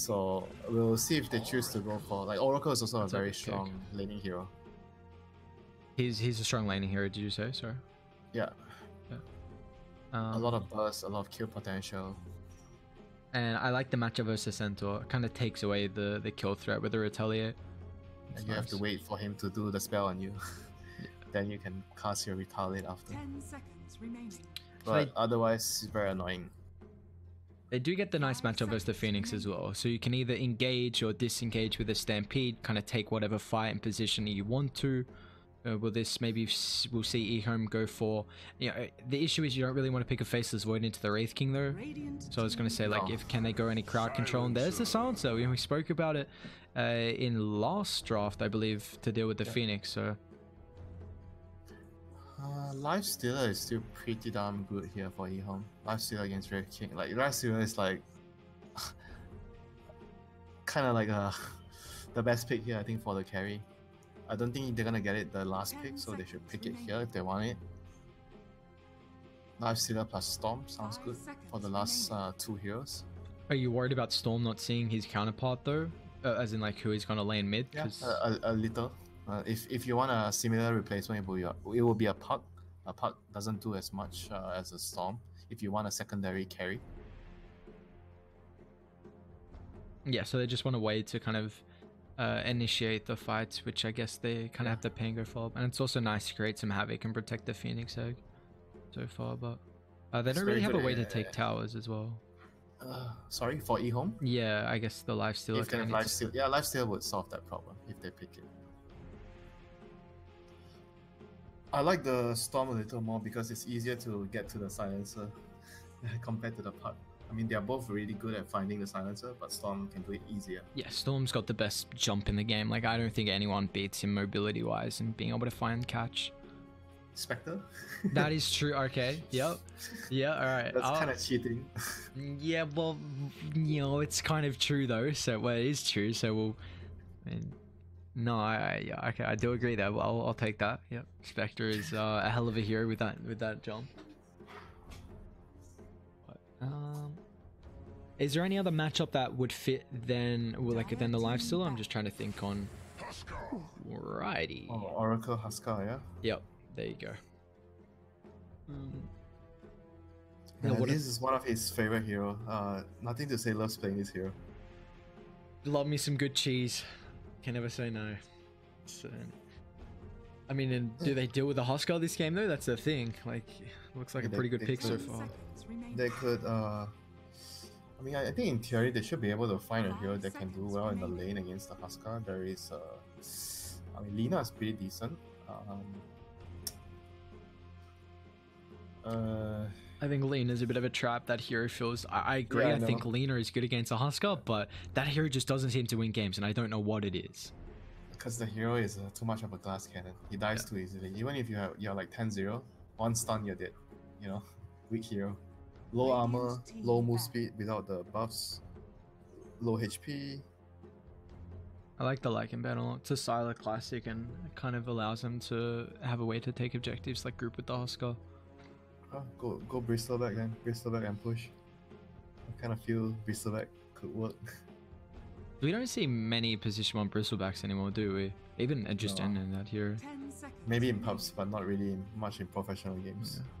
So we'll see if they choose to go for like Oracle is also a very strong laning hero. He's a strong laning hero. Did you say? Sorry. Yeah. A lot of burst, a lot of kill potential. And I like the matchup versus Centaur. It kind of takes away the kill threat with the retaliate. And you have to wait for him to do the spell on you. Then you can cast your retaliate after. 10 seconds remaining. But otherwise, it's very annoying. They do get the nice matchup versus the Phoenix as well. So you can either engage or disengage with a Stampede, kind of take whatever fight and position you want to. Will this maybe we'll see EHOME go for, you know, the issue is you don't really want to pick a Faceless Void into the Wraith King though. So I was going to say, like, if can they go any crowd control, and there's the Silencer. We spoke about it in last draft, I believe, to deal with the Phoenix. So Lifestealer is still pretty damn good here for EHOME. Lifestealer against Wraith King, like Lifestealer is like kind of like the best pick here, I think, for the carry. I don't think they're gonna get it the last pick, so they should pick it here if they want it. Lifestealer plus Storm sounds good for the last two heroes. Are you worried about Storm not seeing his counterpart though? As in, like, who he's gonna lane mid? Yeah, a little. If you want a similar replacement, it will be a Puck. A Puck doesn't do as much as a Storm. If you want a secondary carry. Yeah, so they just want a way to kind of initiate the fights, which I guess they kind of have to Pango for. And it's also nice to create some havoc and protect the Phoenix Egg so far, but they don't really have a way to take towers as well. Sorry, for EHOME? Yeah, I guess the Lifestealer. If they have Lifestealer, yeah, Lifestealer would solve that problem if they pick it. I like the Storm a little more because it's easier to get to the Silencer compared to the Puck. I mean, they're both really good at finding the Silencer, but Storm can do it easier. Yeah, Storm's got the best jump in the game. Like, I don't think anyone beats him mobility-wise and being able to find catch. Spectre? That is true. Okay. Yep. Yeah, alright. That's kind of cheating. Yeah, well, you know, it's kind of true though. So, well, it is true. So we'll... No, okay, I do agree there. Well, I'll take that. Yep. Spectre is a hell of a hero with that jump. Is there any other matchup that would fit then, than the Lifestealer? I'm just trying to think on. Alrighty. Oh, Oracle Huskar, yeah. Yep. There you go. This is one of his favorite hero. Nothing to say. Loves playing this hero. Love me some good cheese. Can never say no. So, I mean, and do they deal with the Huskar this game though? That's the thing. Like, looks like a pretty good pick so far. They could. I mean, I think in theory they should be able to find a hero that can do well in the lane against the Huskar. There is, I mean, Lina is pretty decent. I think Lina is a bit of a trap. That hero feels. I agree. Yeah, I think Lina is good against a Huskar, but that hero just doesn't seem to win games, and I don't know what it is. Because the hero is too much of a glass cannon. He dies too easily. Even if you're like 10-0, one stun you're dead. You know, weak hero. Low armor, low move speed without the buffs, low HP. I like the Lycan battle. It's a Sylar classic and it kind of allows them to have a way to take objectives like group with the Huskar. Oh, go Bristleback then. Bristleback and push. I kind of feel Bristleback could work. We don't see many position on Bristlebacks anymore, do we? Even just in that here. Maybe in pubs, but not really much in professional games. Yeah.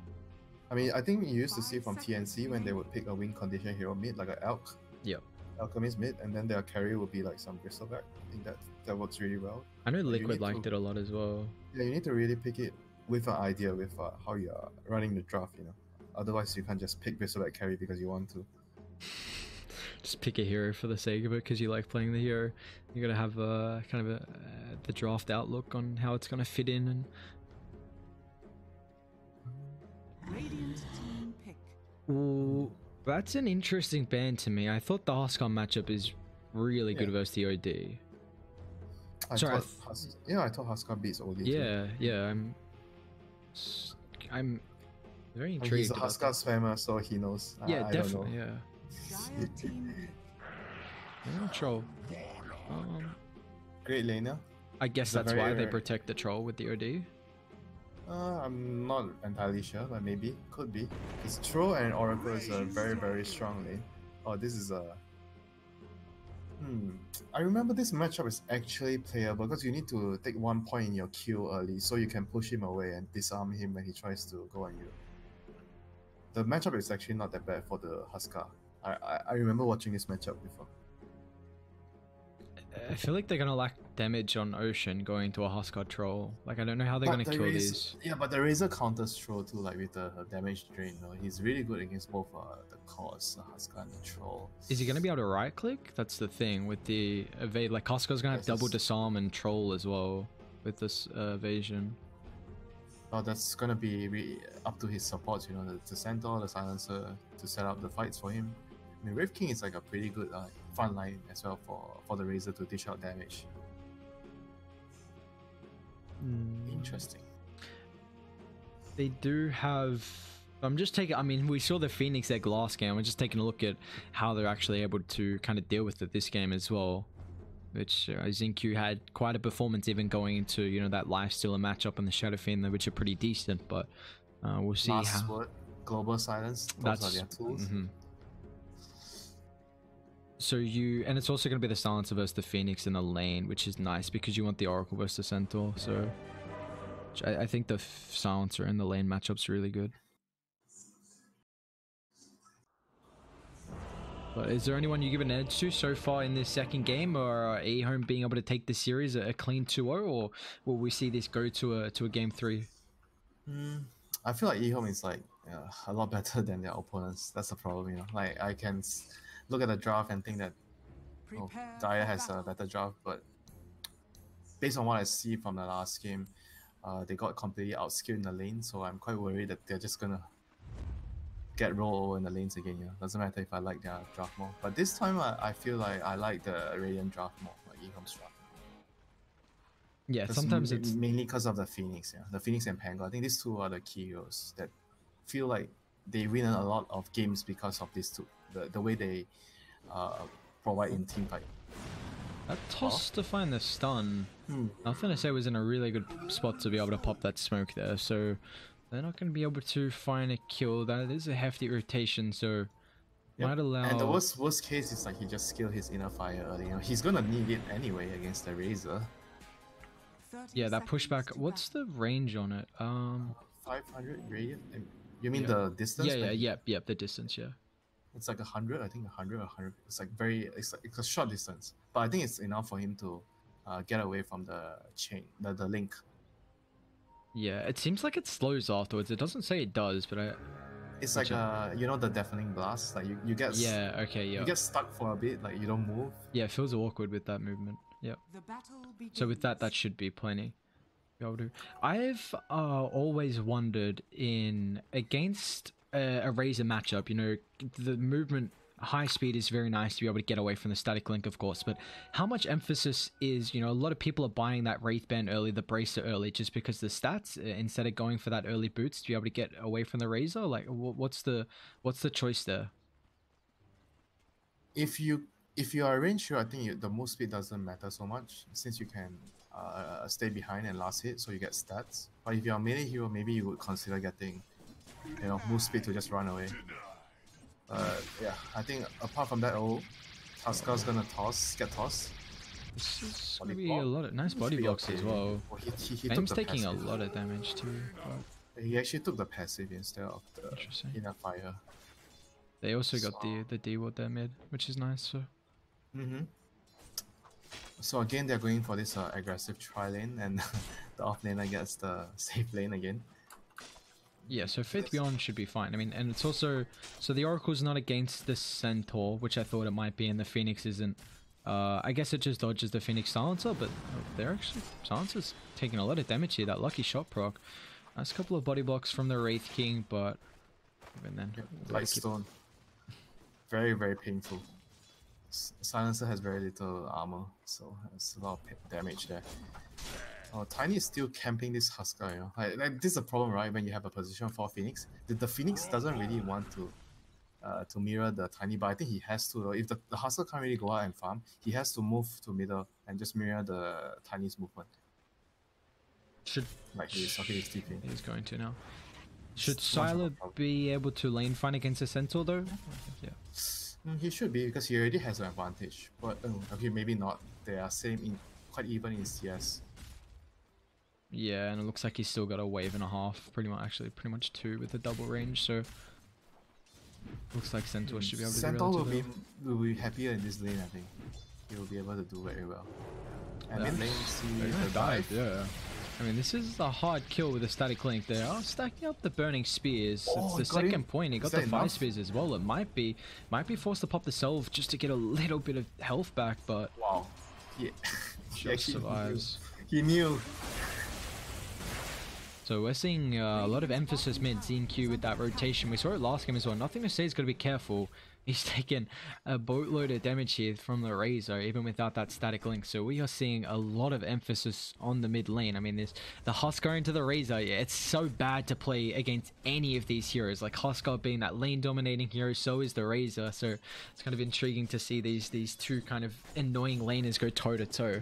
I mean, I think you used to see from TNC when they would pick a win condition hero mid, like an Elk. Yep. Alchemist mid, and then their carry would be like some Bristleback. I think that works really well. I know Liquid liked it a lot as well. Yeah, you need to really pick it with an idea with how you are running the draft, you know. Otherwise, you can't just pick Bristleback carry because you want to. Just pick a hero for the sake of it because you like playing the hero. You gotta have kind of the draft outlook on how it's gonna fit in and. Radiant team pick. Ooh, that's an interesting ban to me. I thought the Huskar matchup is really good versus the OD. I thought Huskar beats OD. Yeah, too. Yeah. I'm very intrigued. He's a Huskar spammer, so he knows. Yeah, I definitely. Don't know. Yeah. Troll. Great laner. I guess that's why they protect the troll with the OD. I'm not entirely sure, but maybe. Could be. Because Troll and Oracle is a very, very strong lane. Oh, this is a... I remember this matchup is actually playable because you need to take 1 point in your queue early so you can push him away and disarm him when he tries to go on you. The matchup is actually not that bad for the Huskar. I remember watching this matchup before. I feel like they're gonna lack damage on Ocean going to a Huskar troll. Like I don't know how they're But gonna the kill Razor- these. Yeah, but the Razor counters Troll too, like with the damage drain. You know? He's really good against both the Cause, the Huskar, and the Troll. Is he gonna be able to right click? That's the thing with the evade. Like Huskar's gonna have Yes, double it's- disarm and troll as well with this evasion. Well, that's gonna be up to his supports, you know, the Centaur, the Silencer, to set up the fights for him. I mean, Wraith King is like a pretty good front line as well for the Razor to dish out damage. Interesting. They do have. I'm just taking. I mean, we saw the Phoenix egg last game. We're just taking a look at how they're actually able to kind of deal with it this game as well. Which Zinq had quite a performance even going into that lifestealer matchup and the Shadow Fiend, which are pretty decent. But we'll see Last how. word, Global Silence. Those are their tools. So and it's also going to be the Silencer versus the Phoenix in the lane, which is nice because you want the Oracle versus the Centaur. So I think the Silencer in the lane matchup's really good. But is there anyone you give an edge to so far in this second game, or EHOME being able to take the series a clean 2-0, or will we see this go to a game 3? I feel like EHOME is like a lot better than their opponents. That's the problem, you know. Like I can look at the draft and think that Daya has a better draft, but based on what I see from the last game, they got completely outskilled in the lane. So I'm quite worried that they're just gonna get rolled over in the lanes again. You know, doesn't matter if I like their draft more. But this time I feel like I like the Radiant draft more, like EHOME's draft. Yeah, sometimes it's mainly because of the Phoenix. Yeah, the Phoenix and Pango. I think these two are the key heroes that feel like they win a lot of games because of these two. The way they provide in team fight. that toss to find the stun. Nothing to say was in a really good spot to be able to pop that smoke there. So they're not going to be able to find a kill. That is a hefty rotation. So might allow. And the worst case is like he just skill his inner fire early. You know, he's gonna need it anyway against the Razor. Yeah, that pushback. What's the range on it? 500 radiant. You mean the distance? Yeah, the distance. Yeah. It's like 100. I think 100 or 100. It's like it's a short distance, but I think it's enough for him to get away from the chain, the link. Yeah, it seems like it slows afterwards. It doesn't say it does, but It's like the deafening blast. Like you get you get stuck for a bit. Like you don't move. Yeah, it feels awkward with that movement. Yeah. So with that should be plenty. I've always wondered against a Razor matchup, the movement high speed is very nice to be able to get away from the static link, of course, but how much emphasis is, a lot of people are buying that Wraith Band early, the Bracer early, just because the stats, instead of going for that early boots to be able to get away from the Razor? Like, what's the choice there? If you are a range hero, I think the move speed doesn't matter so much since you can stay behind and last hit, so you get stats. But if you're a melee hero, maybe you would consider getting, move speed to just run away. Yeah, I think apart from that, Huskar's gonna get tossed. This is gonna be a lot of nice body blocks as well. He Fame's taking a lot of damage too. But he actually took the passive instead of the inner fire. They also got the D-ward there mid, which is nice. So. So again, they're going for this aggressive tri-lane, and the off-laner gets the safe lane again. Yeah, so Faith Beyond should be fine. I mean, and it's also... So the Oracle's not against the Centaur, which I thought it might be, and the Phoenix isn't. I guess it just dodges the Phoenix Silencer, but they're actually... Silencer's taking a lot of damage here, that lucky shot proc. Nice couple of body blocks from the Wraith King, but... Even then... Lightstone. Very, very painful. Silencer has very little armor, so there's a lot of damage there. Oh, Tiny is still camping this Huskar, you know. Like this is a problem, right? When you have a position for Phoenix, the Phoenix doesn't really want to mirror the Tiny, but I think he has to. If the Huskar can't really go out and farm, he has to move to middle and just mirror the Tiny's movement. He's TPing. He's going to now. Should Sylar be able to lane find against the Centaur though? Yeah. He should be because he already has an advantage. But okay, maybe not. They are quite even in CS. Yeah, and it looks like he's still got a wave and a half, pretty much, actually pretty much 2 with the double range. So looks like Centaur should be able to do Centaur relatively will be happier in this lane. I think he will be able to do very well. And Yeah. mid lane, see They're the gonna dive, dive. yeah. I mean, this is a hard kill with a static link. They are stacking up the burning spears. Oh, It's the got him. second point. He Is got that the fire enough? spears as well. It might be forced to pop the salve just to get a little bit of health back, but Wow. He just actually survives. He knew. So we're seeing a lot of emphasis mid ZQ with that rotation. We saw it last game as well. Nothing to say is got to be careful. He's taken a boatload of damage here from the Razor, even without that static link. So we are seeing a lot of emphasis on the mid lane. I mean, there's the Husker into the Razor. Yeah, it's so bad to play against any of these heroes. Like Husker being that lane dominating hero, so is the Razor. So it's kind of intriguing to see these two kind of annoying laners go toe to toe.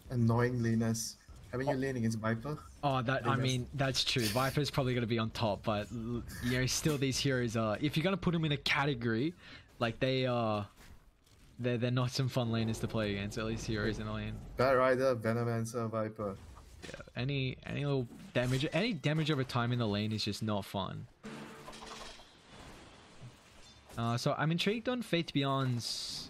Annoying laners. Haven't you lane against Viper? Oh, I mean, that's true. Viper's probably going to be on top, but you know, still these heroes are. If you're going to put them in a category, like they're not some fun laners to play against. At least heroes in the lane. Bad Rider, Venomancer, Viper. Yeah, any little damage, any damage over time in the lane is just not fun. So I'm intrigued on Faith Beyond's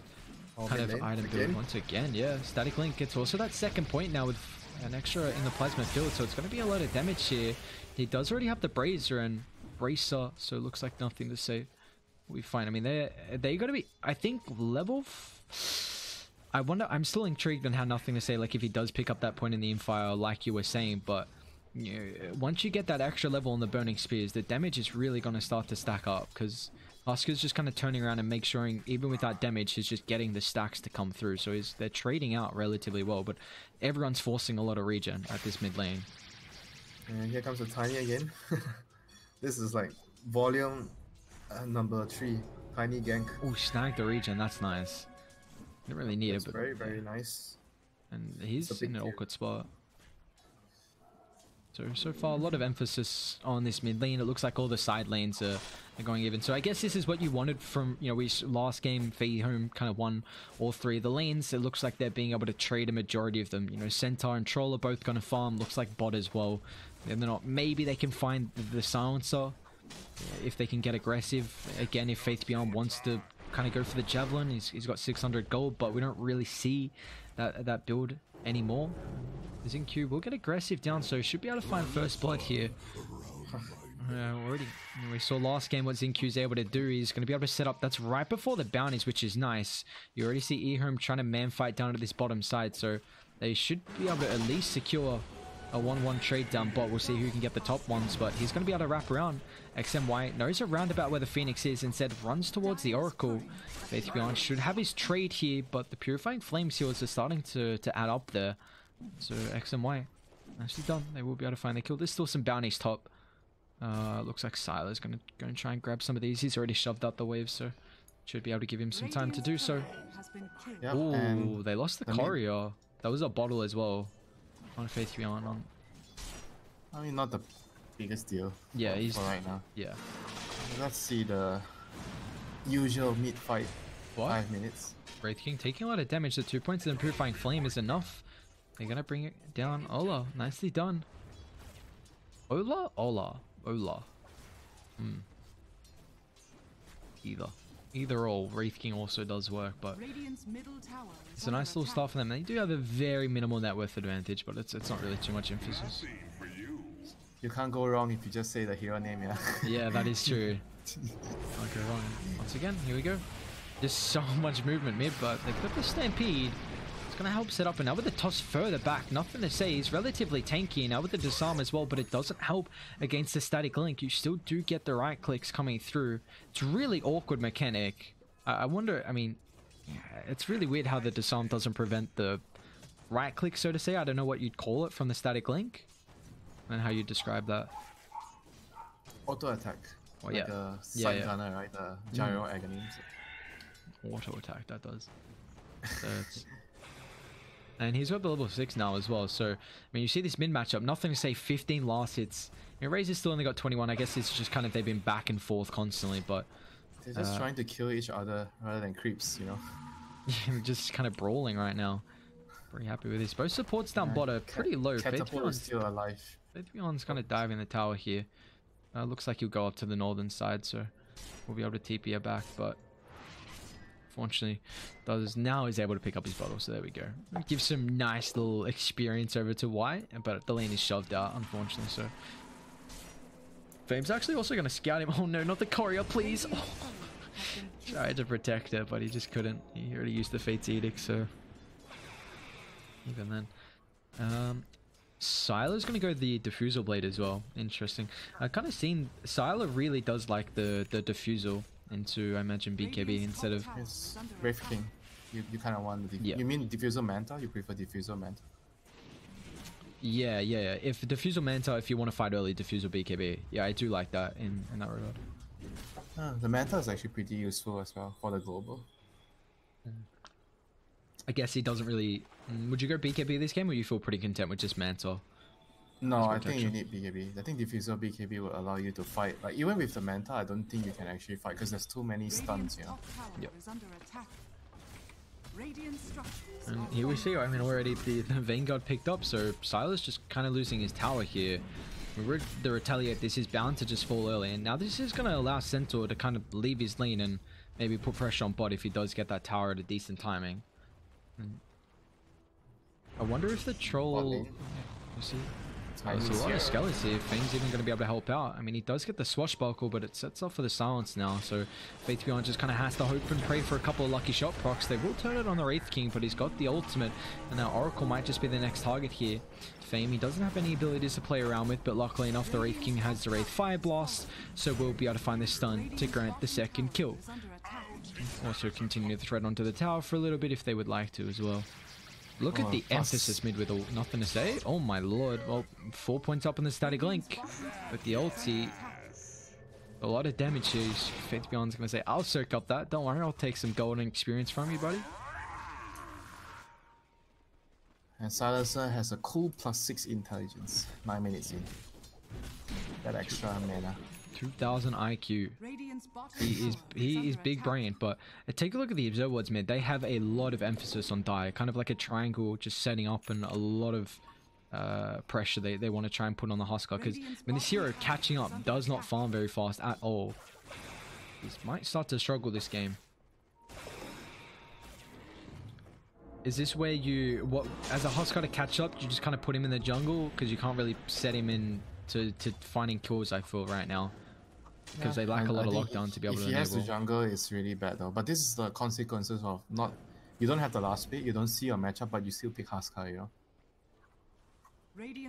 kind of item build once again. Yeah, static link. It's also that second point now with an extra in the plasma field, so it's going to be a lot of damage here. He does already have the brazier and bracer, so it looks like nothing to say. We fine. I mean, they're going to be, I think, level. I wonder. I'm still intrigued on how nothing to say. Like if he does pick up that point in the infire, like you were saying, but you know, once you get that extra level on the burning spears, the damage is really going to start to stack up because Oscar's just kind of turning around and make sure, even with that damage, he's just getting the stacks to come through. So they're trading out relatively well, but everyone's forcing a lot of regen at this mid lane. And here comes the Tiny again. This is like volume number 3. Tiny gank. Oh, snag the regen. That's nice. Didn't really need It's it, but very, very nice. and he's It's a big in an kill. awkward spot. So far, a lot of emphasis on this mid lane. It looks like all the side lanes are going even. So I guess this is what you wanted from, you know, last game, EHOME kind of won all 3 of the lanes. It looks like they're being able to trade a majority of them. You know, Centaur and Troll are both going to farm. Looks like bot as well. And they're not. Maybe they can find the silencer if they can get aggressive. Again, if Faith Beyond wants to kind of go for the Javelin, he's got 600 gold, but we don't really see that build anymore. Zinq will get aggressive down, so should be able to find first blood here. We saw last game what Zinq's able to do. He's going to be able to set up. That's right before the bounties, which is nice. You already see EHOME trying to man fight down to this bottom side, so they should be able to at least secure a 1-1 trade down bot. We'll see who can get the top ones, but he's going to be able to wrap around. XMY knows around about where the Phoenix is, instead runs towards the Oracle. Faith Beyond should have his trade here, but the Purifying Flame Seals are starting to add up there. So XMY nicely done. They will be able to find the kill. There's still some bounties top. Looks like Siler's going to go and try and grab some of these. He's already shoved out the waves, so should be able to give him some time to do so. Yep, Oh, and they lost the I mean- courier. That was a bottle as well on Faith Beyond. I mean, not the biggest deal. Yeah, he's for right now. yeah. Let's see the usual mid fight. What? 5 minutes. Wraith King taking a lot of damage. The 2 points of the Purifying Flame is enough. They're gonna bring it down. Ola, nicely done. Ola. Either or. Wraith King also does work, but it's a nice little start for them. They do have a very minimal net worth advantage, but it's not really too much emphasis. You can't go wrong if you just say the hero name, yeah. Yeah, that is true. Can't go wrong. Once again, here we go. There's so much movement mid, but they've got the Stampede. It's going to help set up, and now with the toss further back, nothing to say. He's relatively tanky now with the disarm as well, but it doesn't help against the static link. You still do get the right clicks coming through. It's really awkward mechanic. I wonder, I mean, it's really weird how the disarm doesn't prevent the right click, so to say. I don't know what you'd call it from the static link and how you describe that. Auto attack. Well, Like yeah. a side gunner, right? The gyro agony. Auto attack, that does. And he's got the level 6 now as well, so I mean, you see this mid matchup, nothing to say. 15 last hits. I mean, Razor's still only got 21. I guess it's just kind of they've been back and forth constantly, but They're just trying to kill each other rather than creeps, you know. Yeah, we're just kind of brawling right now. Pretty happy with this. Both supports down bot are pretty low. Catapult is still alive. Faithbeyond's kind of diving the tower here. Looks like he'll go up to the northern side, so we'll be able to TP her back, but unfortunately now is able to pick up his bottle, so there we go. Give some nice little experience over to White, but the lane is shoved out, unfortunately, so Fame's actually also going to scout him. Oh no, not the courier, please. Oh. Tried to protect her, but he just couldn't. He already used the Fate's Edict, so even then. Sylar's going to go the Diffusal Blade as well. Interesting. I've kind of seen Sylar really does like the Diffusal into, I imagine, BKB instead of... Yes, Wraith King. You kind of want the... Yeah. You mean Diffusal Manta? You prefer Diffusal Manta? Yeah. If Diffusal Manta, if you want to fight early, Diffusal BKB. Yeah, I do like that in that regard. The Manta is actually pretty useful as well for the global. I guess he doesn't really... Would you go BKB this game, or you feel pretty content with just Manta? No, I think you need BKB. I think Diffusal BKB will allow you to fight. Like, even with the Manta, I don't think you can actually fight because there's too many stuns, you know. Yep. And And here we see, I mean, already the Vanguard picked up, so Sylar's just kind of losing his tower here. The Retaliate, this is bound to just fall early, and now this is going to allow Centaur to kind of leave his lane and maybe put pressure on bot if he does get that tower at a decent timing. I wonder if the troll... You see? There's a lot of skellies here. Fame's even going to be able to help out. I mean, he does get the Swashbuckle, but it sets up for the silence now. So Faith Beyond just kind of has to hope and pray for a couple of lucky shot procs. They will turn it on the Wraith King, but he's got the ultimate. And now Oracle might just be the next target here. Fame, he doesn't have any abilities to play around with, but luckily enough, the Wraith King has the Wraith Fire Blast. So we'll be able to find this stun to grant the second kill. Also continue the threat onto the tower for a little bit if they would like to as well. Look at the emphasis mid with nothing to say. Oh my lord. Well, 4 points up in the static link. With the ulti. A lot of damage here. Faith Beyond's going to say, I'll soak up that. Don't worry, I'll take some golden experience from you, buddy. And Silencer has a cool +6 intelligence. 9 minutes in. That extra mana. 2000 IQ. He is big brain, but take a look at the observer wards mid. They have a lot of emphasis on die, kind of like a triangle just setting up, and a lot of pressure they want to try and put on the Huskar, because when this hero catching up does not farm very fast at all. He might start to struggle this game. Is this where you, as a Huskar to catch up, you just kind of put him in the jungle, because you can't really set him in to finding kills, I feel, right now? Because they lack a lot of lockdown to be able to enable. If he has the jungle, it's really bad though. But this is the consequences of not... You don't have the last pick, you don't see your matchup, but you still pick Huskar, you know?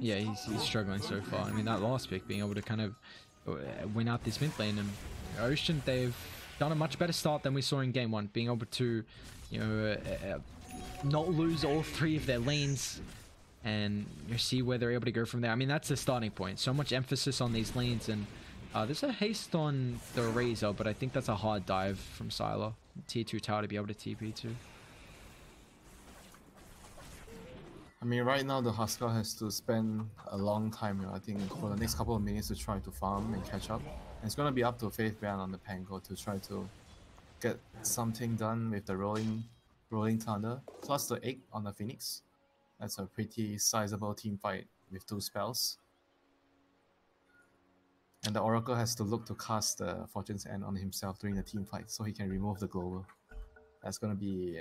Yeah, he's struggling so far. I mean, that last pick, being able to kind of win out this mid lane, and Ocean, they've done a much better start than we saw in game 1. Being able to, you know, not lose all 3 of their lanes, and you see where they're able to go from there. I mean, that's the starting point. So much emphasis on these lanes, and there's a haste on the Razor, but I think that's a hard dive from Sylar. Tier 2 tower to be able to TP to. I mean, right now the Huskar has to spend a long time, you know, I think, for the next couple of minutes to try to farm and catch up. And it's going to be up to Faith Beyond on the Pango to try to get something done with the Rolling Thunder, plus the egg on the Phoenix. That's a pretty sizable team fight with 2 spells. And the Oracle has to look to cast the Fortune's End on himself during the team fight, so he can remove the global. That's gonna be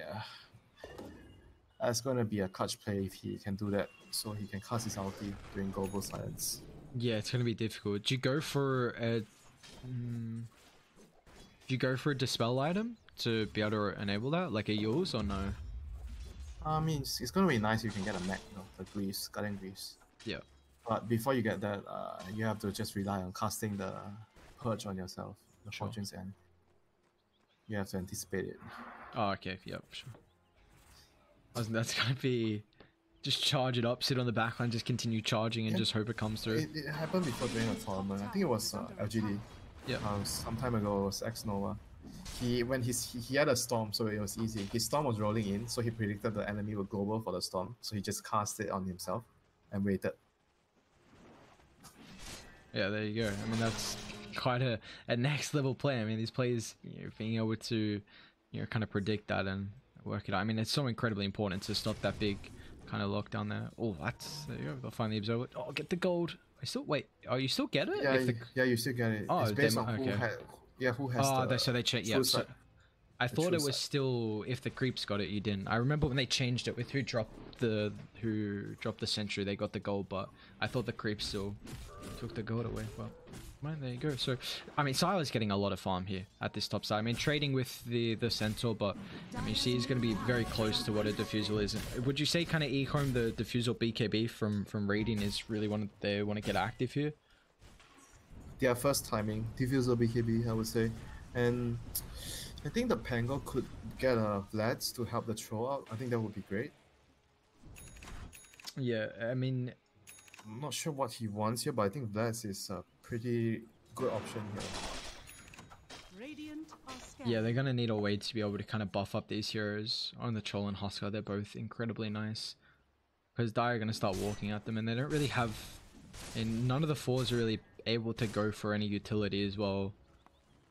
a clutch play if he can do that, so he can cast his ulti during global silence. Yeah, it's gonna be difficult. Do you go for a dispel item to be able to enable that, like a Yules, or no? I mean, it's gonna be nice if you can get a mech, you know, the Greaves, Guardian Greaves. Yeah. But before you get that, you have to just rely on casting the Purge on yourself, the Fortune's End. You have to anticipate it. Oh, okay, yep, sure. That's gonna be just charge it up, sit on the backline, just continue charging, and just hope it comes through. It happened before during a tournament. I think it was LGD. Yeah. Some time ago, it was X Nova. He had a storm, so it was easy. His storm was rolling in, so he predicted the enemy would global for the storm, so he just cast it on himself and waited. Yeah, there you go. I mean, that's quite a next level play. I mean, these players, being able to, kind of predict that and work it out. I mean, it's so incredibly important to stop that big kind of lockdown there. Oh, there you go. They'll finally observe it. Oh, get the gold. I still wait. Oh, you still get it? Yeah, you still get it. Oh, it's based on who has the. So they check. Yeah, so I thought it was still if the creeps got it, you didn't. I remember when they changed it with who dropped the sentry, they got the gold, but I thought the creeps still took the gold away. Well, right, there you go. So, I mean, Sila's getting a lot of farm here at this top side. I mean, trading with the centaur, but I mean, you see he's going to be very close to what a diffusal is. Would you say kind of EHOME, the diffusal BKB from Radiant is really they want to get active here? Yeah, first timing diffusal BKB, I would say, and I think the Pango could get a Vlads to help the troll out. I think that would be great. Yeah, I mean, I'm not sure what he wants here, but I think Vlads is a pretty good option here. Yeah, they're gonna need a way to be able to kind of buff up these heroes. On the troll and Husker, they're both incredibly nice. Because Dire are gonna start walking at them, and they don't really have, and none of the fours are really able to go for any utility as well.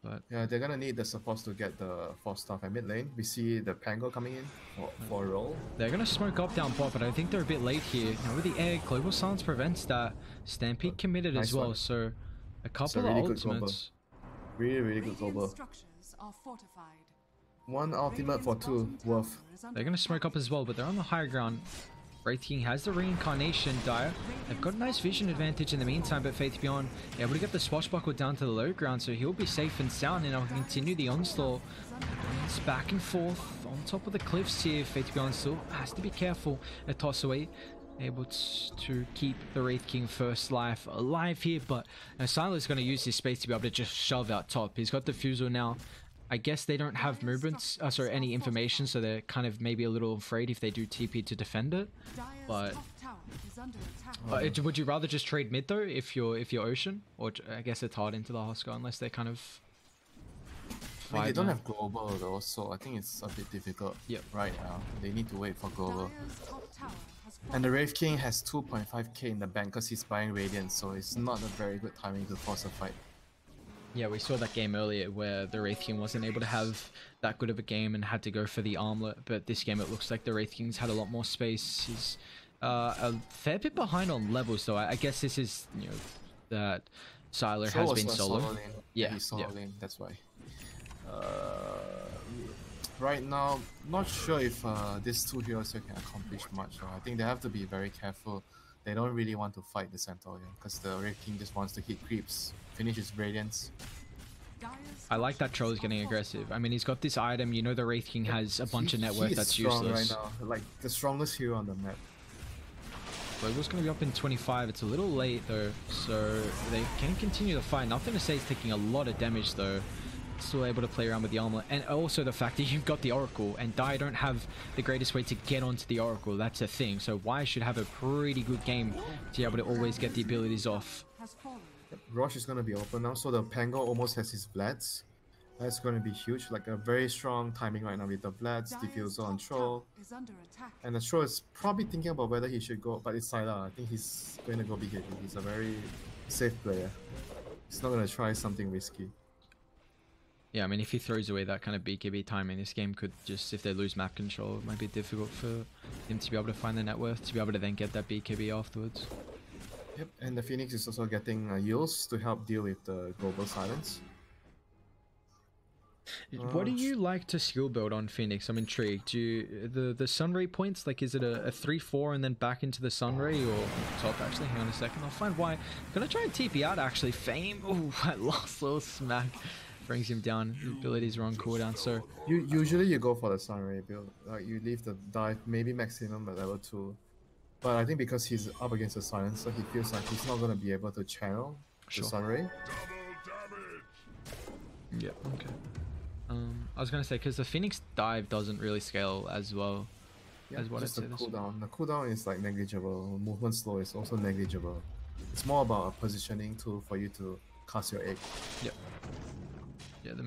But yeah, they're gonna need the supports to get the 4 stuff at mid lane. We see the Pango coming in for a roll. They're gonna smoke up down bot, but I think they're a bit late here. With the egg, Global Silence prevents that. Stampede committed nice as well, so a couple of ultimates. Really good global. One ultimate for 2 worth. They're gonna smoke up as well, but they're on the higher ground. Wraith King has the reincarnation. Dire, they've got a nice vision advantage in the meantime, but Faith Beyond able to get the swashbuckle down to the low ground, so he'll be safe and sound, and I'll continue the onslaught. It's back and forth on top of the cliffs here. Faith Beyond still has to be careful. A toss away, able to keep the Wraith King first life alive here, but Sila's going to use his space to be able to just shove out top. He's got the Fusel now. I guess they don't have movements, any information, so they're kind of maybe a little afraid if they do TP to defend it. But would you rather just trade mid though if you're Ocean, or I guess it's hard into the Husker unless they kind of. They don't have global though, so I think it's a bit difficult. Yep. Right now, they need to wait for global. And the Wraith King has 2.5k in the bank because he's buying Radiant, so it's not a very good timing to force a fight. Yeah, we saw that game earlier where the Wraith King wasn't able to have that good of a game and had to go for the armlet, but this game it looks like the Wraith King's had a lot more space. He's a fair bit behind on levels though. I guess this is, that Siler has been solo. Yeah, he's solo lane, that's why. Right now, not sure if these 2 heroes here can accomplish much. I think they have to be very careful. They don't really want to fight the Centaur because the Wraith King just wants to hit creeps, finish his Radiance. I like that Troll is getting aggressive. I mean, he's got this item. The Wraith King has a bunch of net worth that's useless. Right now, like the strongest hero on the map. Global's going to be up in 25. It's a little late though, so they can continue the fight. Nothing to say is taking a lot of damage though. Still able to play around with the armor, and also the fact that you've got the Oracle, and Dire don't have the greatest way to get onto the Oracle. That's a thing. So Wise should have a pretty good game to be able to always get the abilities off. Rosh is going to be open now, so the Pango almost has his Vlads. That's going to be huge, like a very strong timing right now with the Vlads, Diffusal on Troll. And the Troll is probably thinking about whether he should go, but it's Sylar. I think he's going to go BKB. He's a very safe player. He's not going to try something risky. Yeah, I mean, if he throws away that kind of BKB timing, this game could just, if they lose map control, it might be difficult for him to be able to find the net worth, to be able to then get that BKB afterwards. Yep, and the Phoenix is also getting Eels to help deal with the global silence. What do you like to skill build on Phoenix? I'm intrigued. Do you, the Sunray points, like is it a 3-4 and then back into the Sunray, or top? Actually, hang on a second, I'll find why. I'm gonna try and TP out actually. Fame, oh, I lost little smack. Brings him down. The abilities are on cooldown, so usually you go for the Sunray build. Like you leave the dive maybe maximum at level 2, but I think because he's up against the silence, so he feels like he's not gonna be able to channel the Sunray. Yeah. Okay. I was gonna say because the Phoenix dive doesn't really scale as well as what just it the says. cooldown. The cooldown is like negligible. Movement slow is also negligible. It's more about a positioning tool for you to cast your egg. Yep. Yeah, the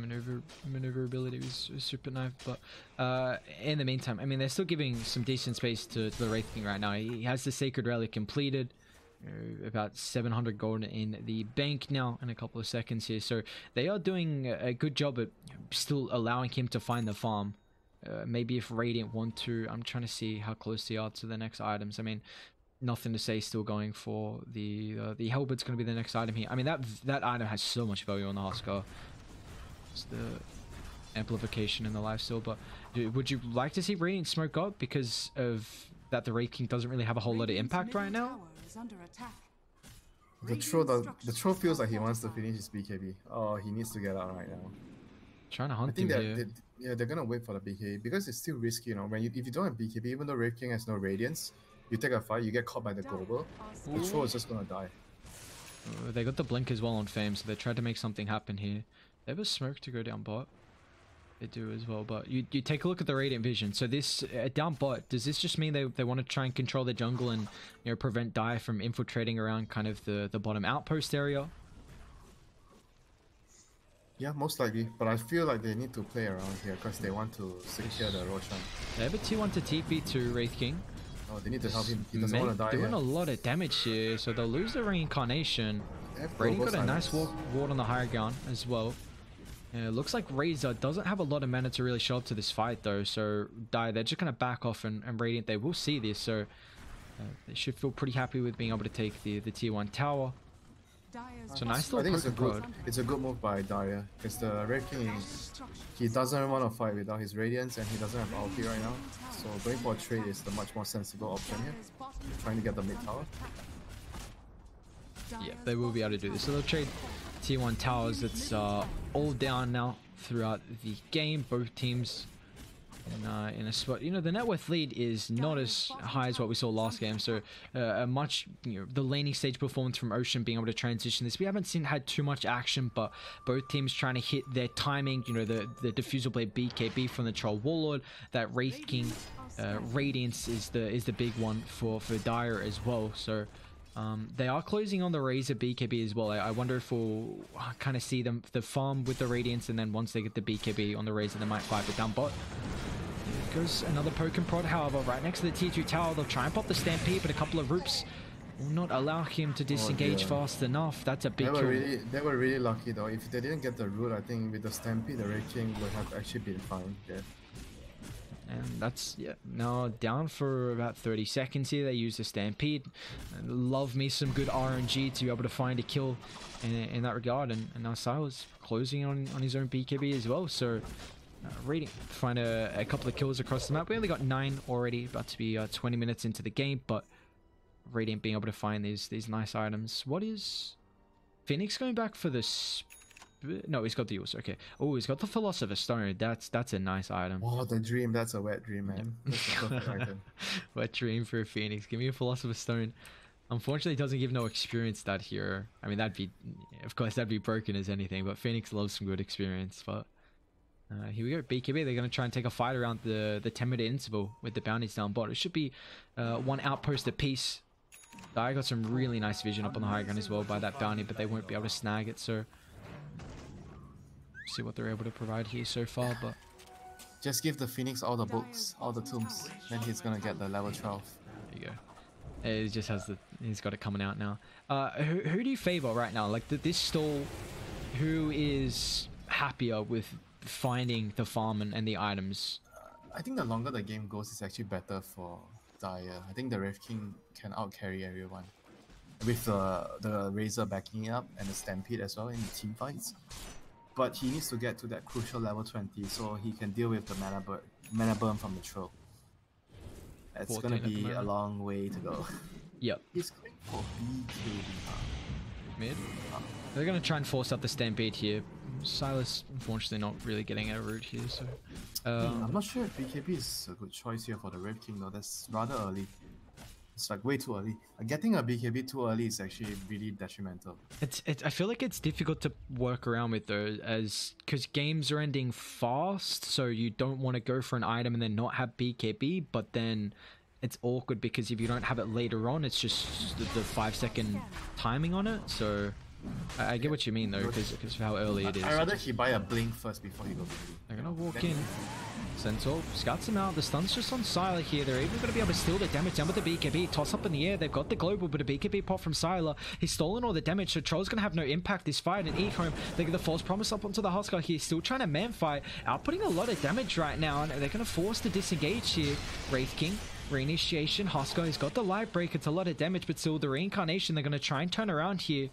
maneuverability is super nice, but in the meantime, I mean, they're still giving some decent space to the Wraith King right now. He has the Sacred Relic completed. about 700 gold in the bank now in a couple of seconds here. So they are doing a good job at still allowing him to find the farm. Maybe if Radiant want to, I'm trying to see how close they are to the next items. I mean, nothing to say, still going for the Halberd's going to be the next item here. I mean, that item has so much value on the Huskar. It's the amplification in the lifesteal. But would you like to see Radiant smoke up because of that the Wraith King doesn't really have a whole lot of impact right now? The troll feels like he wants to finish his BKB. Oh, he needs to get out right now. Trying to hunt I think him here. they're gonna wait for the BKB because it's still risky, you know. If you don't have BKB, even though Wraith King has no radiance, you take a fight, you get caught by the global. The troll is just gonna die. They got the blink as well on Fame, so they tried to make something happen here. They have a smoke to go down bot. They do as well, but you take a look at the Radiant Vision. So this down bot, does this just mean they want to try and control the jungle and, you know, prevent Dire from infiltrating around kind of the bottom outpost area? Yeah, most likely. But I feel like they need to play around here because they want to secure the Roshan. They have a T1 to TP to Wraith King. Oh, they need to help him. He doesn't want to die. Doing a lot of damage here, so they'll lose the reincarnation. Radiant got a nice ward on the higher ground as well. Yeah, it looks like Razor doesn't have a lot of mana to really show up to this fight though, so Dire, they're just going to back off, and Radiant, they will see this, so they should feel pretty happy with being able to take the tier 1 tower. So nice little it's a good move by Dire, because the Red King, he doesn't want to fight without his Radiance, and he doesn't have ulti right now, so going for a trade is the much more sensible option here, trying to get the mid tower. Yeah, they will be able to do this, so they'll trade tier 1 towers. It's all down now throughout the game. Both teams in a spot. You know, the net worth lead is not as high as what we saw last game, so a much, you know, the laning stage performance from Ocean being able to transition this. We haven't had too much action, but both teams trying to hit their timing. You know, the Diffusal Blade BKB from the Troll Warlord, that Wraith King Radiance is the big one for Dire as well. So they are closing on the Razor BKB as well. I wonder if we'll kind of see the farm with the Radiance, and then once they get the BKB on the Razor, they might fight it down bot. Here goes another poke and prod, however, right next to the tier 2 tower. They'll try and pop the Stampede, but a couple of Roops will not allow him to disengage fast enough. That's a big kill. They were really lucky though. If they didn't get the root, I think with the Stampede, the Red King would have actually been fine there. And that's, yeah, now down for about 30 seconds here. They use the Stampede. Love me some good RNG to be able to find a kill in that regard. And now Silas closing on his own BKB as well. So Radiant find a couple of kills across the map. We only got 9 already, about to be 20 minutes into the game. But Radiant being able to find these nice items. What is Phoenix going back for this? No, he's got the use. Okay. Oh, he's got the Philosopher's Stone. That's a nice item. Oh, the dream. That's a wet dream, man. That's a perfect item. Wet dream for a Phoenix. Give me a Philosopher's Stone. Unfortunately, it doesn't give no experience stat here. I mean, that'd be, of course, that'd be broken as anything. But Phoenix loves some good experience. But here we go. BKB. They're going to try and take a fight around the 10-minute interval with the bounties down bot. It should be one outpost apiece. I got some really nice vision up on the high ground as well by that bounty, but they won't be able to snag it. So see what they're able to provide here so far, but just give the Phoenix all the books, all the tombs, then he's gonna get the level 12. There you go. It just has he's got it coming out now. Who do you favor right now? Like this stall, who is happier with finding the farm and the items? I think the longer the game goes, it's actually better for Dire. I think the Wraith King can out carry everyone with the Razor backing up and the Stampede as well in the team fights. But he needs to get to that crucial level 20 so he can deal with the mana burn from the troll. It's gonna be a long way to go. Yep. He's going for BKB. Mid? They're gonna try and force out the Stampede here. Silas, unfortunately, not really getting a route here, so... I'm not sure if BKB is a good choice here for the Red King though. That's rather early. It's like way too early. Getting a BKB too early is actually really detrimental. I feel like it's difficult to work around with though, because games are ending fast, so you don't want to go for an item and then not have BKB, but then it's awkward because if you don't have it later on, it's just the 5-second timing on it. So I get what you mean though, because of how early it is. I'd rather he buy a blink first before he goes BKB. They're gonna walk in. Centaur scouts him out. The stun's just on Sylar here. They're even going to be able to steal the damage down with the BKB. Toss up in the air. They've got the global, but a BKB pop from Sylar. He's stolen all the damage, so Troll's going to have no impact this fight. And EHOME, they get the false promise up onto the Huskar here. Still trying to man fight. Outputting a lot of damage right now, and they're going to force to disengage here. Wraith King. Reinitiation. Huskar has got the light break. It's a lot of damage, but still the reincarnation. They're going to try and turn around here.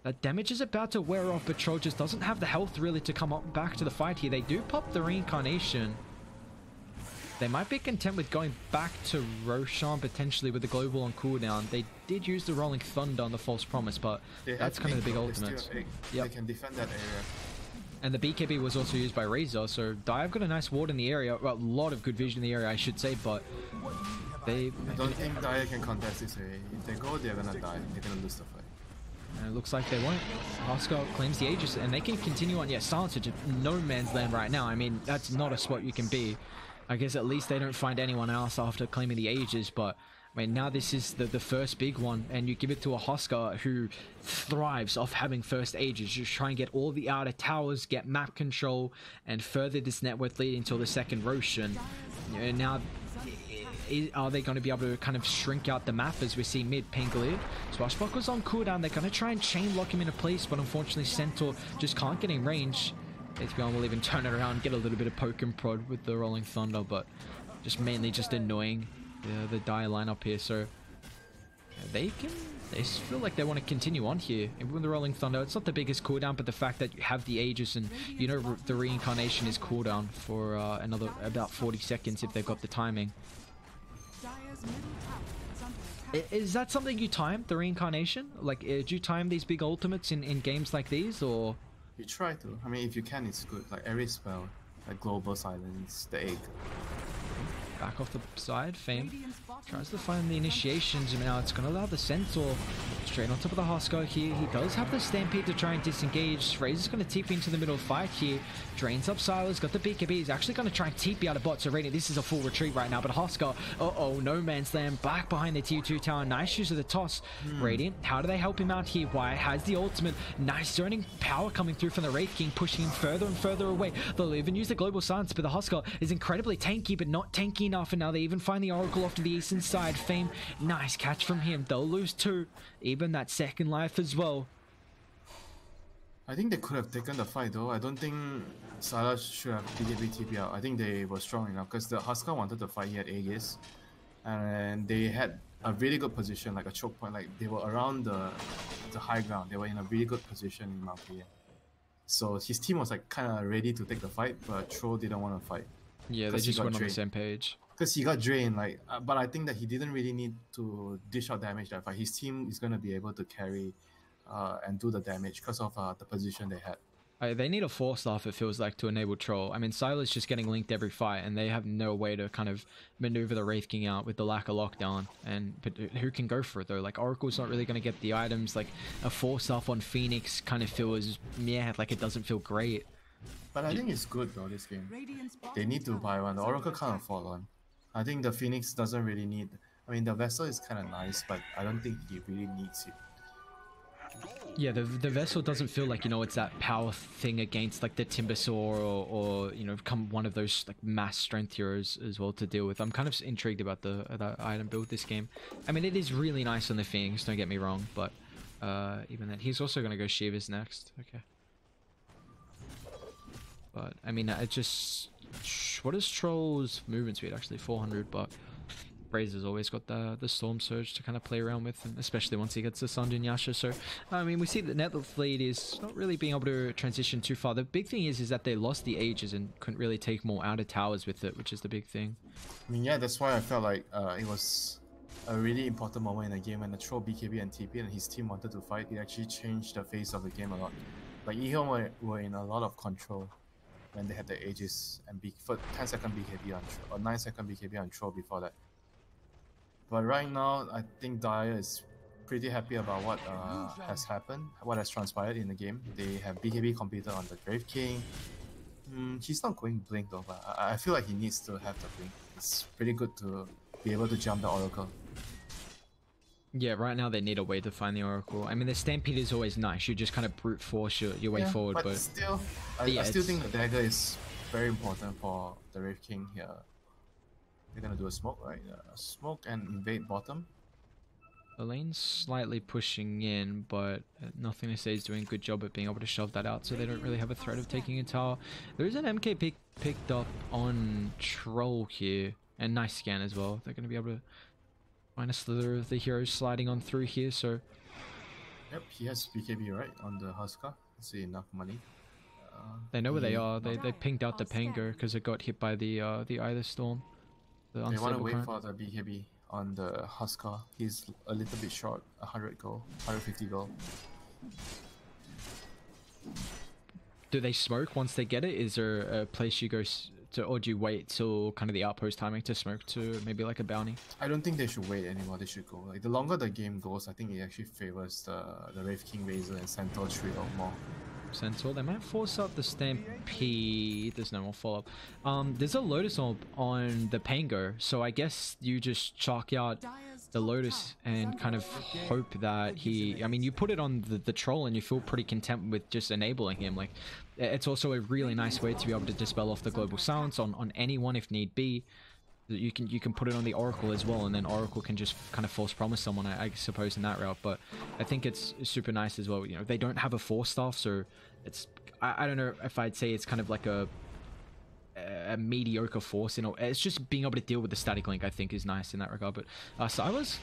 That damage is about to wear off, but Troll just doesn't have the health really to come up back to the fight here. They do pop the reincarnation. They might be content with going back to Roshan potentially with the global on cooldown. They did use the rolling thunder on the false promise, but that's kind of the big ultimate. They can defend that area. And the BKB was also used by Razor, so Dive got a nice ward in the area. Well, a lot of good vision in the area, I should say, but I don't think Daya can contest this area. If they go, they're gonna die. They're gonna lose the fight. And it looks like they won't. Huskar claims the Aegis, and they can continue on. Yeah, Silencer to no man's land right now. I mean, that's not a spot you can be. I guess at least they don't find anyone else after claiming the Aegis, but I mean, now this is the first big one, and you give it to a Huskar who thrives off having first Aegis. Just try and get all the outer towers, get map control, and further this network lead until the second Roshan. And now, are they going to be able to kind of shrink out the map as we see mid ping cleared? Swashbuckle's on cooldown. They're going to try and chain lock him into place, but unfortunately Centaur just can't get in range. H1 will even turn it around, get a little bit of poke and prod with the rolling thunder, but just mainly just annoying the die lineup here. So they feel like they want to continue on here, and with the rolling thunder, it's not the biggest cooldown, but the fact that you have the Aegis and you know the reincarnation is cooldown for another about 40 seconds if they've got the timing. Is that something you time, the reincarnation? Like, do you time these big ultimates in games like these, or? You try to. I mean, if you can, it's good. Like every spell, like Global Silence, the Egg. Back off the side, Fame tries to find the initiations, and now it's going to allow the Centaur straight on top of the Huskar here. He does have the Stampede to try and disengage. Razor's going to TP into the middle fight here. Drains up Silas, got the BKB. He's actually going to try and TP out of bot. So Radiant, this is a full retreat right now, but Huskar, no man's land, back behind the tier 2 tower. Nice use of the toss. Radiant, how do they help him out here? Wyatt has the ultimate. Nice zoning power coming through from the Wraith King, pushing him further and further away. They'll even use the global silence, but the Huskar is incredibly tanky, but not tanky enough, and now they even find the Oracle off to the eastern side. Fame, nice catch from him. They'll lose 2, even that second life as well. I think they could have taken the fight though. I don't think Silas should have BKB TP out. I think they were strong enough because the Huskar wanted to fight. He had Aegis, and they had a really good position, like a choke point. Like they were around the high ground. They were in a really good position in my opinion. So his team was like kind of ready to take the fight, but Troll didn't want to fight. Yeah, they just weren't on the same page. Because he got drained, like, but I think that he didn't really need to dish out damage that fight. His team is gonna be able to carry and do the damage because of the position they had. They need a force off, it feels like, to enable Troll. I mean, Silas just getting linked every fight, and they have no way to kind of maneuver the Wraith King out with the lack of lockdown. But who can go for it though? Like, Oracle's not really going to get the items. Like, a force off on Phoenix kind of feels, yeah, like it doesn't feel great. But I think it's good though, this game. They need to buy one. The Oracle can't afford one. I think the Phoenix doesn't really need... I mean, the Vessel is kind of nice, but I don't think he really needs it. Yeah, the Vessel doesn't feel like, you know, it's that power thing against like the Timbersaw or you know, become one of those like mass strength heroes as well to deal with. I'm kind of intrigued about that item build this game. I mean, it is really nice on the Phoenix, don't get me wrong, but even then, he's also going to go Shivas next. Okay. But, I mean, it just... What is Troll's movement speed? Actually, 400, but Brazer's always got the Storm Surge to kind of play around with, and especially once he gets the Sundun Yasha. So, I mean, we see that Network Lead is not really being able to transition too far. The big thing is that they lost the Ages and couldn't really take more outer towers with it, which is the big thing. I mean, yeah, that's why I felt like it was a really important moment in the game when the Troll BKB and TP and his team wanted to fight. It actually changed the face of the game a lot. Like, EHOME were in a lot of control when they had the Aegis and for 10-second BKB on or 9-second BKB on Troll before that. But right now, I think Daya is pretty happy about what has happened, what has transpired in the game. They have BKB completed on the Grave King. He's not going Blink though, but I feel like he needs to have the Blink. It's pretty good to be able to jump the Oracle. Yeah, right now they need a way to find the Oracle. I mean, the Stampede is always nice. You just kind of brute force your way forward. But still, I still think the dagger is very important for the Wraith King here. They're gonna do a smoke, right? Smoke and invade bottom. The lane's slightly pushing in, but nothing to say is doing a good job at being able to shove that out, so they don't really have a threat of taking a tower. There is an MK picked up on Troll here, and nice scan as well. They're going to be able to find a slither of the heroes sliding on through here, so... Yep, he has BKB right on the Husker. Let's see, enough money. They know where they are. They pinged out the Pango because it got hit by the Eye of the Storm. The They want to unstable wait current. for the BKB on the Husker. He's a little bit short, 100 gold, 150 gold. Do they smoke once they get it? Is there a place you go to, or do you wait till kind of the outpost timing to smoke to maybe like a bounty? I don't think they should wait anymore. They should go. Like the longer the game goes, I think it actually favors the Wraith King Razor and Centaur Tree a lot more. Centaur. They might force out the Stampede. There's no more follow-up. There's a Lotus Orb on the Pango, so I guess you just chalk out the Lotus and kind of hope that he... I mean, you put it on the Troll and you feel pretty content with just enabling him. Like, it's also a really nice way to be able to dispel off the Global Silence on anyone if need be. You can put it on the Oracle as well, and then Oracle can just kind of false promise someone, I suppose, in that route. But I think it's super nice as well. You know, they don't have a 4-staff, so it's I don't know if I'd say it's kind of like a mediocre force. You know, it's just being able to deal with the static link. I think is nice in that regard. But Syla's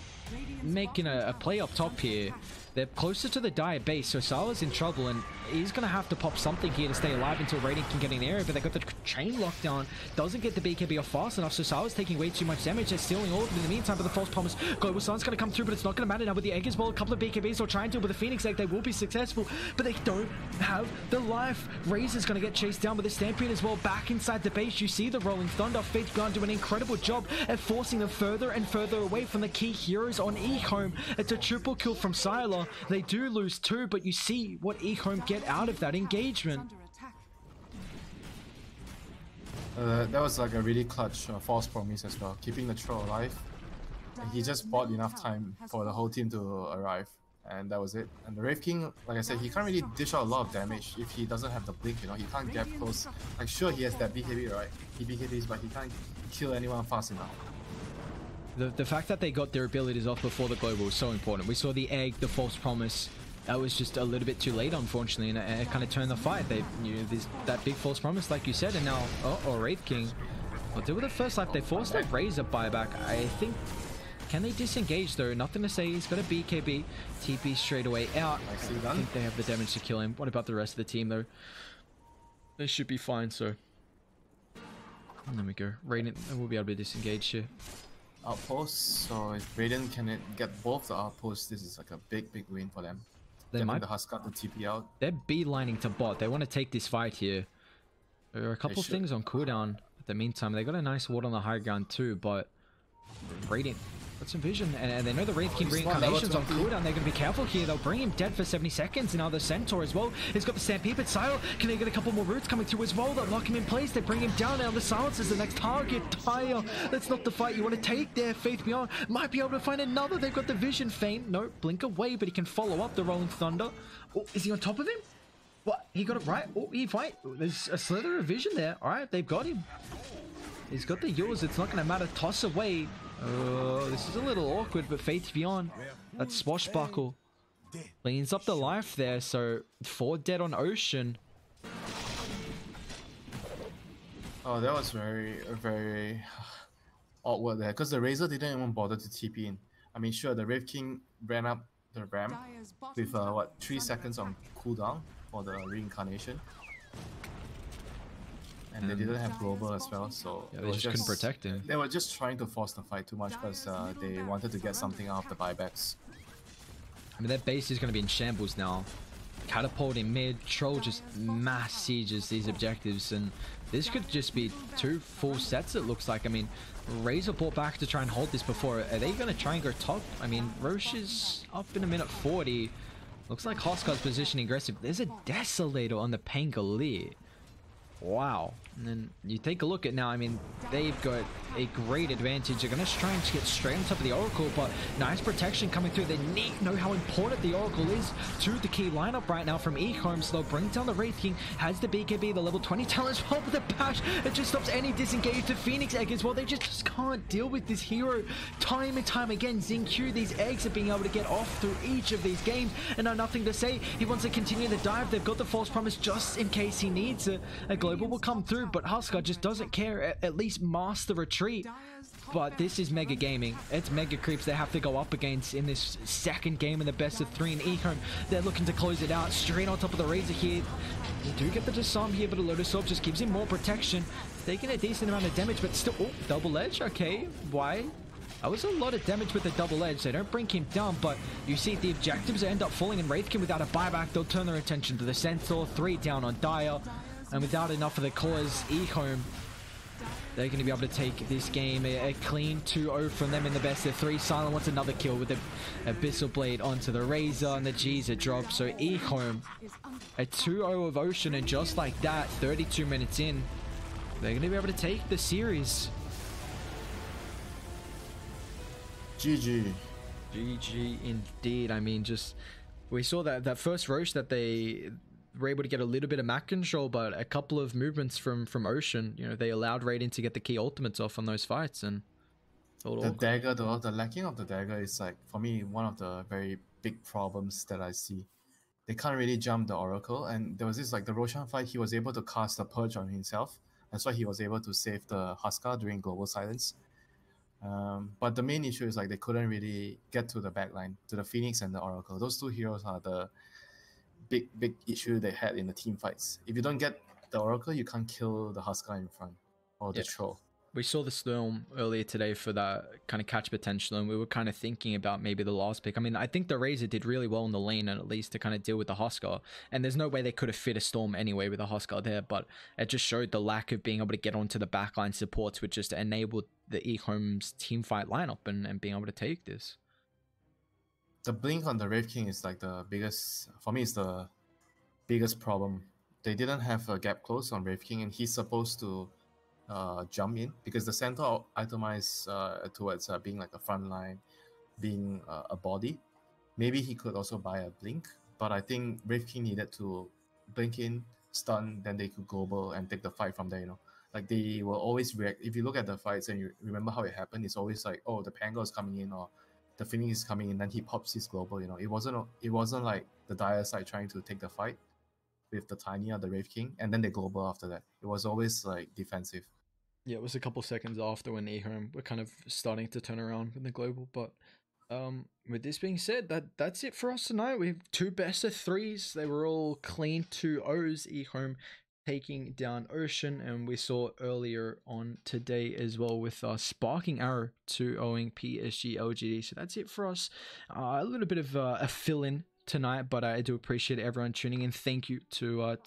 making a play up top here. They're closer to the Dire base, so Syla's in trouble, and he's going to have to pop something here to stay alive until Radiant can get in the area, but they got the chain locked down. Doesn't get the BKB off fast enough, so Syla's taking way too much damage. They're stealing all of it in the meantime, but the false promise. Global Sun's going to come through, but it's not going to matter now with the egg as well. A couple of BKBs will try and do it with the Phoenix egg. They will be successful, but they don't have the life. Razor's going to get chased down with the Stampede as well. Back inside the base, you see the Rolling Thunder. Faith Gun do an incredible job at forcing them further and further away from the key heroes on EHOME. It's a triple kill from Syla. They do lose 2, but you see what EHOME get out of that engagement. That was like a really clutch false promise as well, keeping the Troll alive. And he just bought enough time for the whole team to arrive, and that was it. And the Wraith King, like I said, he can't really dish out a lot of damage if he doesn't have the blink, you know, he can't get close. Like sure, he has that BKB, right? He BKBs, but he can't kill anyone fast enough. The fact that they got their abilities off before the global was so important. We saw the egg, the false promise. That was just a little bit too late, unfortunately, and it kind of turned the fight. They knew that big false promise, like you said, and now, Wraith King. I'll deal with the first life. They forced that Razor buyback. I think, can they disengage though? Nothing to say. He's got a BKB. TP straight away out. I think they have the damage to kill him. What about the rest of the team though? They should be fine, so. And there we go. Radiant will be able to disengage here. Outposts, so if Radiant can get both the outposts, this is like a big win for them. They might. The Husker to TP out. They're beelining to bot. They want to take this fight here. There are a couple things on cooldown. At the meantime, they got a nice ward on the high ground too, but Radiant got some vision, and they know the Wraith King reincarnations on cooldown. They're going to be careful here. They'll bring him dead for 70 seconds. And now the Centaur as well. He's got the Stampede, but Syla, can they get a couple more roots coming through as well? They'll lock him in place. They bring him down. Now the Silence is the next target. Tyre, that's not the fight you want to take there. Faith Beyond might be able to find another. They've got the vision feint. No, blink away, but he can follow up the Rolling Thunder. Oh, is he on top of him? What? He got it right. Oh, he fight. There's a slither of vision there. All right, they've got him. He's got the yours. It's not going to matter. Toss away. Oh, this is a little awkward, but Faith Beyond, that swashbuckle, cleans up the life there. So 4 dead on Ocean. Oh, that was very awkward there, because the Razor didn't even bother to TP in. I mean, sure, the Wraith King ran up the ramp with 3 seconds on cooldown for the reincarnation. And they didn't have global as well, so yeah, they just couldn't protect him. They were just trying to force the fight too much because they wanted to get something out of the buybacks. I mean, their base is going to be in shambles now. Catapult in mid, Troll just mass sieges these objectives, and this could just be 2 full sets, it looks like. I mean, Razor brought back to try and hold this before. Are they going to try and go top? I mean, Roche is up in a minute 40. Looks like Huskar's positioning aggressive. There's a Desolator on the Pangolier. Wow, And then you take a look at now, I mean, they've got a great advantage. They're going to try and get straight on top of the Oracle, but nice protection coming through. They need to know how important the Oracle is to the key lineup right now from EHOME. So they'll bring down the Wraith King, has the BKB, the level 20 talent as well with the bash. It just stops any disengage to Phoenix Egg as well. They just can't deal with this hero time and time again. XinQ, these eggs are being able to get off through each of these games and now nothing to say. He wants to continue the dive. They've got the false promise just in case he needs a global will come through, but Huskar just doesn't care. At least mask the retreat. But this is Mega Gaming. It's Mega Creeps they have to go up against in this second game in the best of 3 in EHOME. They're looking to close it out straight on top of the Razor here. They do get the disarm here, but a Lotus Orb just gives him more protection. Taking a decent amount of damage, but still... Oh, double edge? Okay, why? That was a lot of damage with the double edge. They don't bring him down, but you see the objectives end up falling in Wraithkin without a buyback. They'll turn their attention to the Centaur. 3 down on Dire. And without enough of the cause, EHOME, they're going to be able to take this game a clean 2-0 from them in the best of 3. Silent wants another kill with the Abyssal Blade onto the Razor, and the G's are dropped. So EHOME, a 2-0 of Ocean, and just like that, 32 minutes in, they're going to be able to take the series. GG. GG indeed. I mean, just we saw that first Roche that they were able to get a little bit of map control, but a couple of movements from Ocean, you know, they allowed Radiant to get the key ultimates off on those fights. And the dagger though, the lacking of the dagger is like, for me, one of the very big problems that I see. They can't really jump the Oracle, and there was this like the Roshan fight, he was able to cast a Purge on himself. That's why he was able to save the Huskar during Global Silence. But the main issue is like they couldn't really get to the backline, to the Phoenix and the Oracle. Those two heroes are the big issue they had in the team fights. If you don't get the Oracle, you can't kill the Huskar in front, or the Troll. We saw the Storm earlier today for that kind of catch potential, and we were kind of thinking about maybe the last pick. I mean, I think the Razor did really well in the lane, and at least to kind of deal with the Huskar. And there's no way they could have fit a Storm anyway with a Huskar there, but it just showed the lack of being able to get onto the backline supports, which just enabled the EHOME's team fight lineup and being able to take this. The blink on the Wraith King is like the biggest, for me, it's the biggest problem. They didn't have a gap close on Wraith King, and he's supposed to jump in because the Centaur itemized towards being like a front line, being a body. Maybe he could also buy a blink, but I think Wraith King needed to blink in, stun, then they could global and take the fight from there, you know. Like they will always react. If you look at the fights and you remember how it happened, it's always like, oh, the Pango is coming in, or the Phoenix is coming in, then he pops his global, you know. It wasn't like the Dire side trying to take the fight with the Tiny or the Wraith King, and then they global after that. It was always like defensive. Yeah, it was a couple seconds after when EHOME were kind of starting to turn around with the global. But with this being said, that's it for us tonight. We have 2 best of 3s. They were all clean 2-0s. EHOME taking down Ocean, and we saw earlier on today as well with Sparking Arrow 2-0ing PSG LGD. So that's it for us. A little bit of a fill-in tonight, but I do appreciate everyone tuning in. Thank you to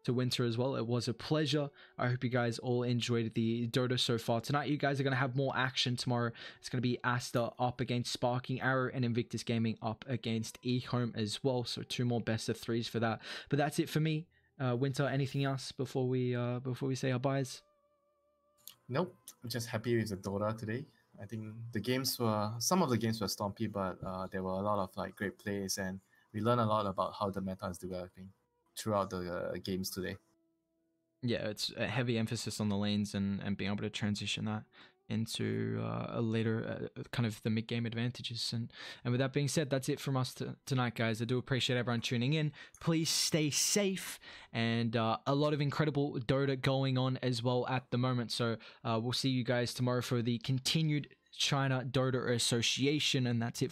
Winter as well. It was a pleasure. I hope you guys all enjoyed the Dota so far. Tonight you guys are going to have more action. Tomorrow it's going to be Asta up against Sparking Arrow and Invictus Gaming up against EHOME as well. So 2 more best of 3s for that. But that's it for me. Winter, anything else before we say our byes? Nope, I'm just happy with the Dota today. I think some of the games were stompy, but there were a lot of like great plays, and we learned a lot about how the meta is developing throughout the games today. Yeah, it's a heavy emphasis on the lanes and being able to transition that into a later kind of the mid-game advantages. And with that being said, that's it from us tonight, guys. I do appreciate everyone tuning in. Please stay safe, and a lot of incredible Dota going on as well at the moment. So we'll see you guys tomorrow for the continued China Dota Association, and that's it.